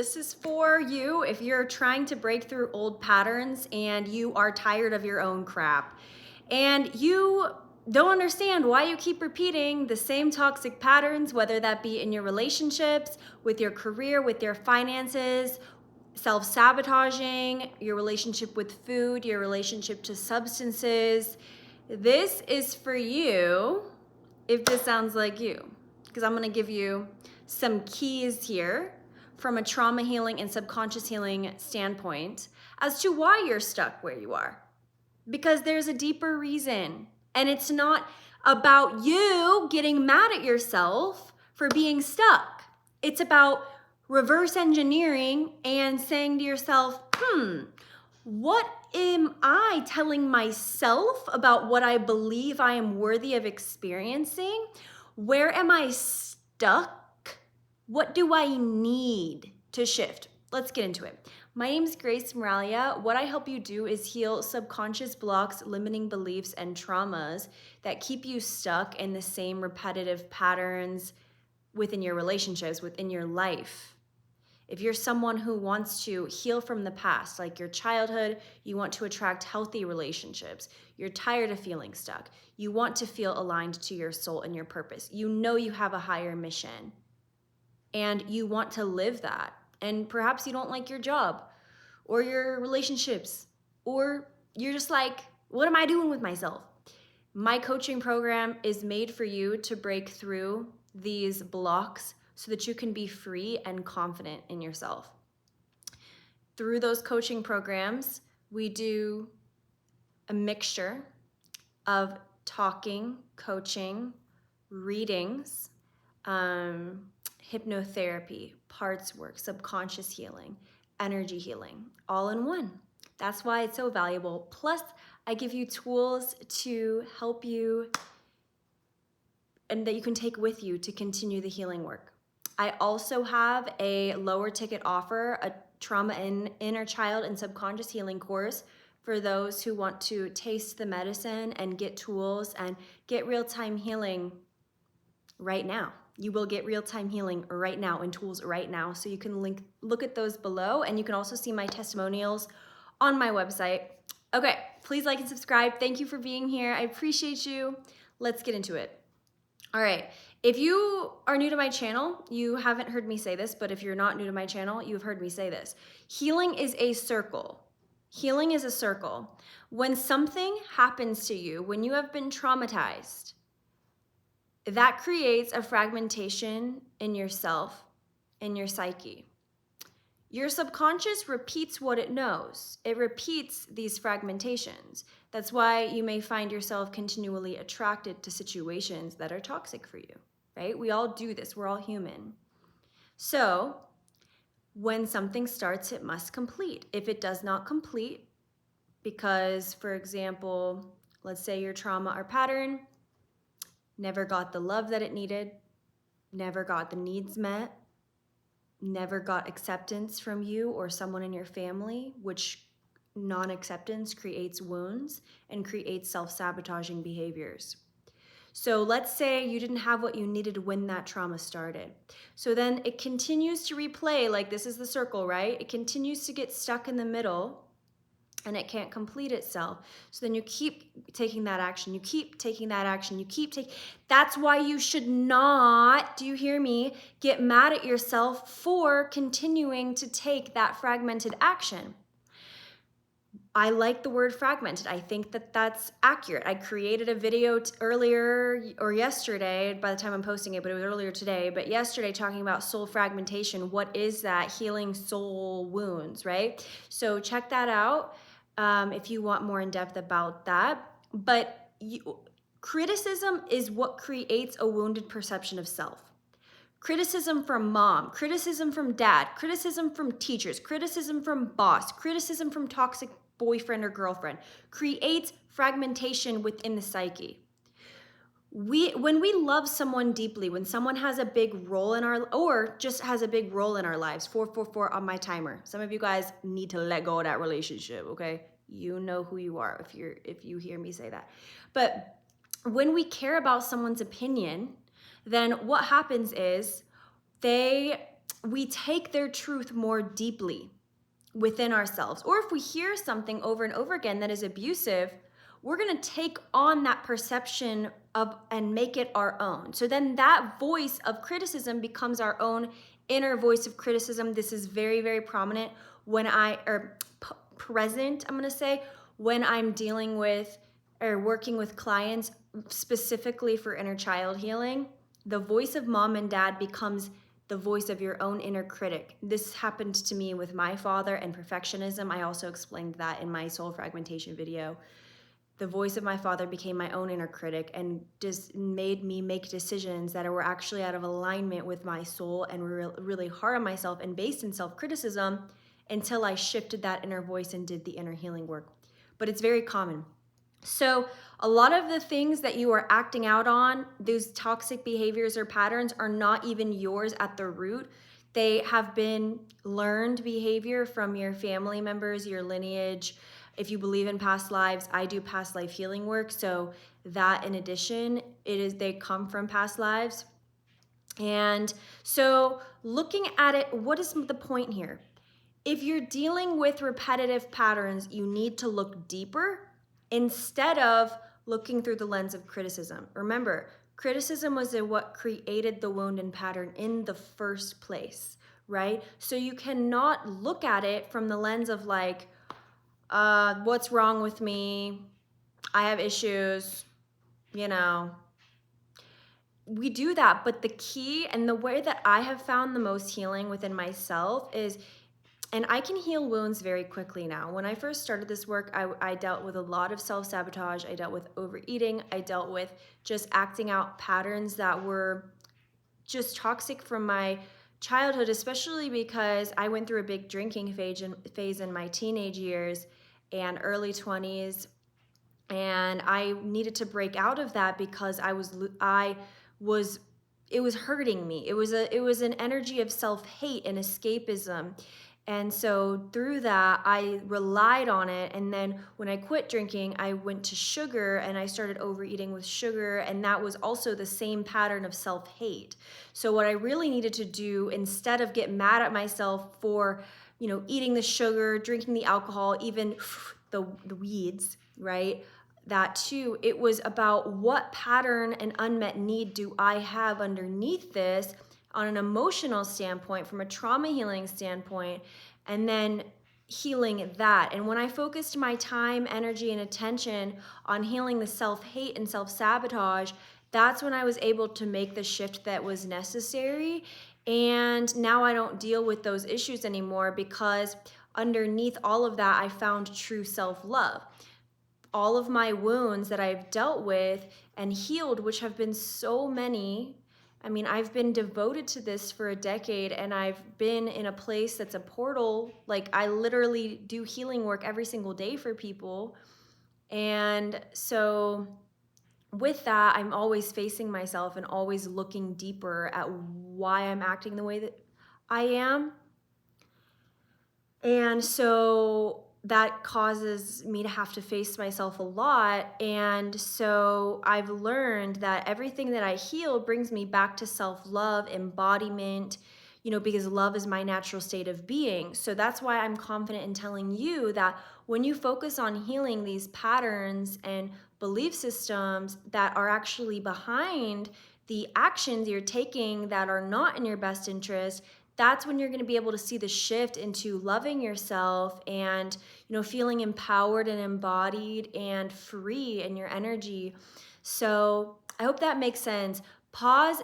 This is for you if you're trying to break through old patterns and you are tired of your own crap and you don't understand why you keep repeating the same toxic patterns, whether that be in your relationships, with your career, with your finances, self-sabotaging, your relationship with food, your relationship to substances. This is for you if this sounds like you, because I'm going to give you some keys here from a trauma healing and subconscious healing standpoint as to why you're stuck where you are. Because there's a deeper reason, and it's not about you getting mad at yourself for being stuck. It's about reverse engineering and saying to yourself, what am I telling myself about what I believe I am worthy of experiencing? Where am I stuck? What do I need to shift? Let's get into it. My name is Grace Moralia. What I help you do is heal subconscious blocks, limiting beliefs, and traumas that keep you stuck in the same repetitive patterns within your relationships, within your life. If you're someone who wants to heal from the past, like your childhood, you want to attract healthy relationships, you're tired of feeling stuck, you want to feel aligned to your soul and your purpose, you know you have a higher mission, and you want to live that. And perhaps you don't like your job or your relationships, or you're just like, what am I doing with myself? My coaching program is made for you to break through these blocks so that you can be free and confident in yourself. Through those coaching programs, we do a mixture of talking, coaching, readings, hypnotherapy, parts work, subconscious healing, energy healing, all in one. That's why it's so valuable. Plus, I give you tools to help you and that you can take with you to continue the healing work. I also have a lower ticket offer, a trauma and inner child and subconscious healing course for those who want to taste the medicine and get tools and get real-time healing right now. You will get real-time healing right now and tools right now. So you can look at those below, and you can also see my testimonials on my website. Okay, please like and subscribe. Thank you for being here. I appreciate you. Let's get into it. All right, if you are new to my channel, you haven't heard me say this, but if you're not new to my channel, you've heard me say this. Healing is a circle. Healing is a circle. When something happens to you, when you have been traumatized, that creates a fragmentation in yourself, in your psyche. Your subconscious repeats what it knows. It repeats these fragmentations. That's why you may find yourself continually attracted to situations that are toxic for you, right? We all do this. We're all human. So when something starts, it must complete. If it does not complete, because, for example, let's say your trauma or pattern never got the love that it needed, never got the needs met, never got acceptance from you or someone in your family, which non-acceptance creates wounds and creates self-sabotaging behaviors. So let's say you didn't have what you needed when that trauma started. So then it continues to replay, like this is the circle, right? It continues to get stuck in the middle and it can't complete itself. So then you keep taking that action, you keep taking that action, you keep taking. That's why you should not, do you hear me, get mad at yourself for continuing to take that fragmented action. I like the word fragmented. I think that that's accurate. I created a video earlier or yesterday, by the time I'm posting it, but it was earlier today, but yesterday talking about soul fragmentation. What is that? Healing soul wounds, right? So check that out if you want more in depth about that. But criticism is what creates a wounded perception of self. Criticism from mom, criticism from dad, criticism from teachers, criticism from boss, criticism from toxic boyfriend or girlfriend creates fragmentation within the psyche. When we love someone deeply, when someone has a big role in our, or just has a big role in our lives, 444 on my timer. Some of you guys need to let go of that relationship, okay? You know who you are if you hear me say that. But when we care about someone's opinion, then what happens is they we take their truth more deeply within ourselves. Or if we hear something over and over again that is abusive, we're going to take on that perception of and make it our own. So then that voice of criticism becomes our own inner voice of criticism. This is very, very prominent when present, I'm going to say, when I'm dealing with or working with clients specifically for inner child healing. The voice of mom and dad becomes the voice of your own inner critic. This happened to me with my father and perfectionism. I also explained that in my soul fragmentation video. The voice of my father became my own inner critic and just made me make decisions that were actually out of alignment with my soul and were really hard on myself and based in self-criticism until I shifted that inner voice and did the inner healing work. But it's very common. So a lot of the things that you are acting out on, those toxic behaviors or patterns, are not even yours at the root. They have been learned behavior from your family members, your lineage. If you believe in past lives, I do past life healing work. So that in addition, they come from past lives. And so looking at it, what is the point here? If you're dealing with repetitive patterns, you need to look deeper instead of looking through the lens of criticism. Remember, criticism was what created the wound and pattern in the first place, right? So you cannot look at it from the lens of like, what's wrong with me? I have issues, you know. We do that, but the key and the way that I have found the most healing within myself is, and I can heal wounds very quickly now. When I first started this work, I dealt with a lot of self-sabotage. I dealt with overeating. I dealt with just acting out patterns that were just toxic from my childhood, especially because I went through a big drinking phase in my teenage years and early 20s. And I needed to break out of that because it was hurting me. It was an energy of self-hate and escapism. And so through that, I relied on it. And then when I quit drinking, I went to sugar and I started overeating with sugar. And that was also the same pattern of self-hate. So what I really needed to do, instead of get mad at myself for, eating the sugar, drinking the alcohol, even the weeds, right? That too, it was about what pattern and unmet need do I have underneath this on an emotional standpoint, from a trauma healing standpoint, and then healing that. And when I focused my time, energy, and attention on healing the self-hate and self-sabotage, that's when I was able to make the shift that was necessary. And now I don't deal with those issues anymore because underneath all of that, I found true self-love. All of my wounds that I've dealt with and healed, which have been so many. I mean, I've been devoted to this for a decade and I've been in a place that's a portal. Like, I literally do healing work every single day for people. And so with that, I'm always facing myself and always looking deeper at why I'm acting the way that I am. And so that causes me to have to face myself a lot. And so I've learned that everything that I heal brings me back to self-love, embodiment, because love is my natural state of being. So that's why I'm confident in telling you that when you focus on healing these patterns and belief systems that are actually behind the actions you're taking that are not in your best interest, that's when you're going to be able to see the shift into loving yourself and, feeling empowered and embodied and free in your energy. So I hope that makes sense. Pause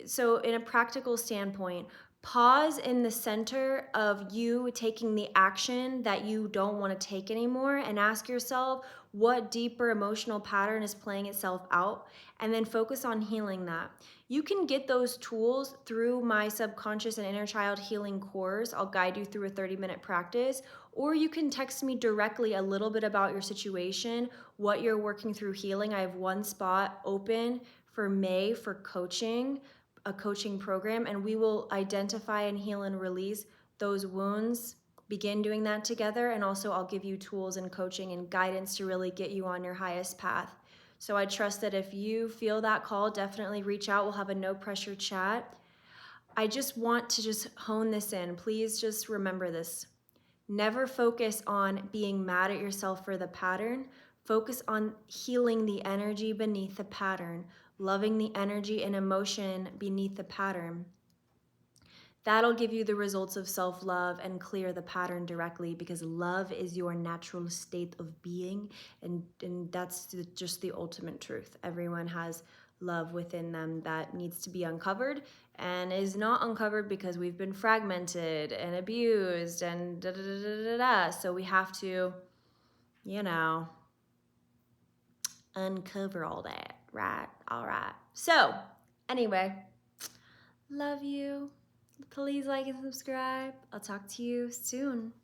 so in a practical standpoint, pause in the center of you taking the action that you don't want to take anymore and ask yourself what deeper emotional pattern is playing itself out, and then focus on healing that. You can get those tools through my subconscious and inner child healing course. I'll guide you through a 30-minute practice, or you can text me directly a little bit about your situation, what you're working through healing. I have one spot open for May for coaching, a coaching program, and we will identify and heal and release those wounds, begin doing that together. And also I'll give you tools and coaching and guidance to really get you on your highest path. So I trust that if you feel that call, definitely reach out. We'll have a no pressure chat. I just want to just hone this in. Please just remember this. Never focus on being mad at yourself for the pattern. Focus on healing the energy beneath the pattern, loving the energy and emotion beneath the pattern. That'll give you the results of self-love and clear the pattern directly, because love is your natural state of being, and that's just the ultimate truth. Everyone has love within them that needs to be uncovered, and is not uncovered because we've been fragmented and abused and da da da da da da. So we have to, you know, uncover all that, right? All right. So anyway, love you. Please like and subscribe. I'll talk to you soon.